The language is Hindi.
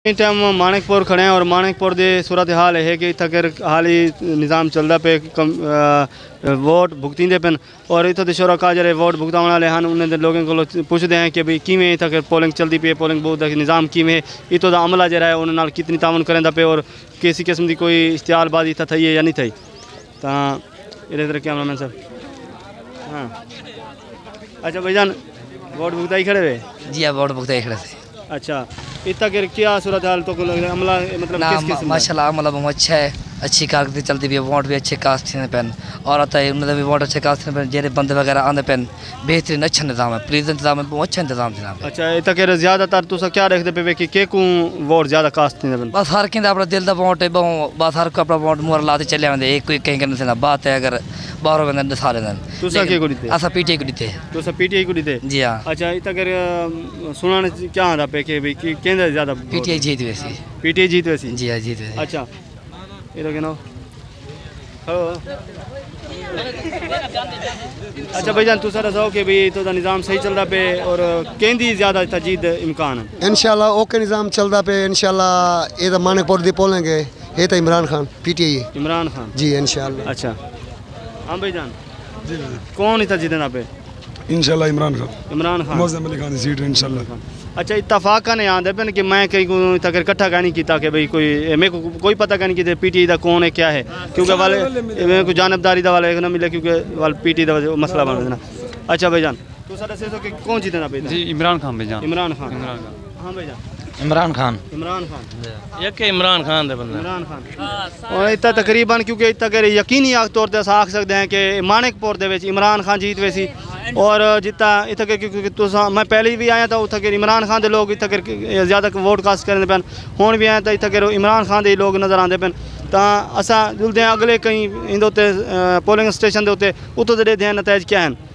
इस टाइम माणिकपुर खड़े हैं और माणिकपुर की सूरत हाल है कि इतने हाल ही निज़ाम चलता पे वोट भुगतींदे पेन और इतों के शुरा जो वोट भुगताने वाले हैं उन्होंने लोगों को पुछते हैं कि भाई किमें इतने पोलिंग चलती पी पोलिंग बूथ का निज़ाम किमें इतों का अमला जो है उन्होंने कितनी तावन करेंदा पे और किसी किस्म की कोई इश्तिहारबाजी इतना थी है या नहीं थी तो ये तरह कैमरामैन साहब। हाँ अच्छा भाईजान वोट भुगताई खड़े हुए? जी हाँ वोट भुगताई खड़े थे। अच्छा इतना क्या सूरत हाल तो अमला मतलब ना किस किस्म माशाल्लाह अमला बहुत अच्छा है, अच्छी कारकर्दगी चलती भी है, वोट भी अच्छे कास्ट थे पेन और आता है उन्होंने भी वोट अच्छे कास्ट थे पेन जेरे बंदे वगैरह आने पेन बेहतरीन अच्छा निज़ाम है, पुलिस इंतजाम है बहुत अच्छा इंतजाम है। अच्छा इतना ज़्यादातर तुस क्या देखते पे कि को वोट ज़्यादा कास्ट थी पेन? बस हर किंद अपना दिल का वोट है बस हर को अपना वोट मुहर लाते चले आते एक कोई कहीं करने बात है अगर बाहरों बंदे सारे दिन असा पीटीआई को दीते तो पीटीआई को दीते। जी हाँ अच्छा इतना सुनाने क्या आता पे कि भाई केंद्र ज़्यादा पीटीआई जीत वैसी पीटीआई जीत वैसी? जी हाँ जीत वैसी। अच्छा ये तो कहना अच्छा भाईजान तुसा दसो कि भाई तो निज़ाम सही चलता पे और केंदी ज़्यादा तजीद इम्कान है? इंशाल्लाह ओके निज़ाम चलता पे इंशाल्लाह ये तो माणिकपुर दी पोलेंगे ये तो इमरान खान पीटीआई इमरान खान जी इंशाल्लाह। अच्छा हाँ भाईजान कौन इतना जीतना पे? इंशाल्लाह इमरान खान मौज़म अली खान की सीट है इंशाल्लाह। अच्छा इत्तफाक नहीं आते पे कि मैं कहीं को तक इकट्ठा नहीं किया कि भाई कोई मेरे को कोई पता नहीं कि पीटीआई का कौन है क्या है क्योंकि वाले मेरे को जानबदारी का वाले ना मिले क्योंकि वाले पीटीआई का मसला बन देना। अच्छा भाईजान तो सर ऐसे तो कि कौन जीतना पे? जी इमरान खान भाईजान। इमरान खान हाँ भाईजान इमरान खान एक इमरान खान दे बंदा इमरान खान और इतना तकरीबन क्योंकि इतना यकीनी तौर पर अस आख सकते हैं कि माणिकपुर दे विच इमरान खान जीत वैसी और जितना इतना क्योंकि मैं पहले भी आया था उतना इमरान खान के लोग इतना ज़्यादा वोट कास्ट करें पेन हूँ भी आया तो इतना इमरान खान के लोग नज़र आते पेन तो असा जुलते हैं अगले कहीं इन पोलिंग स्टेशन के उत्ते उतो दे नतज क्या हैं।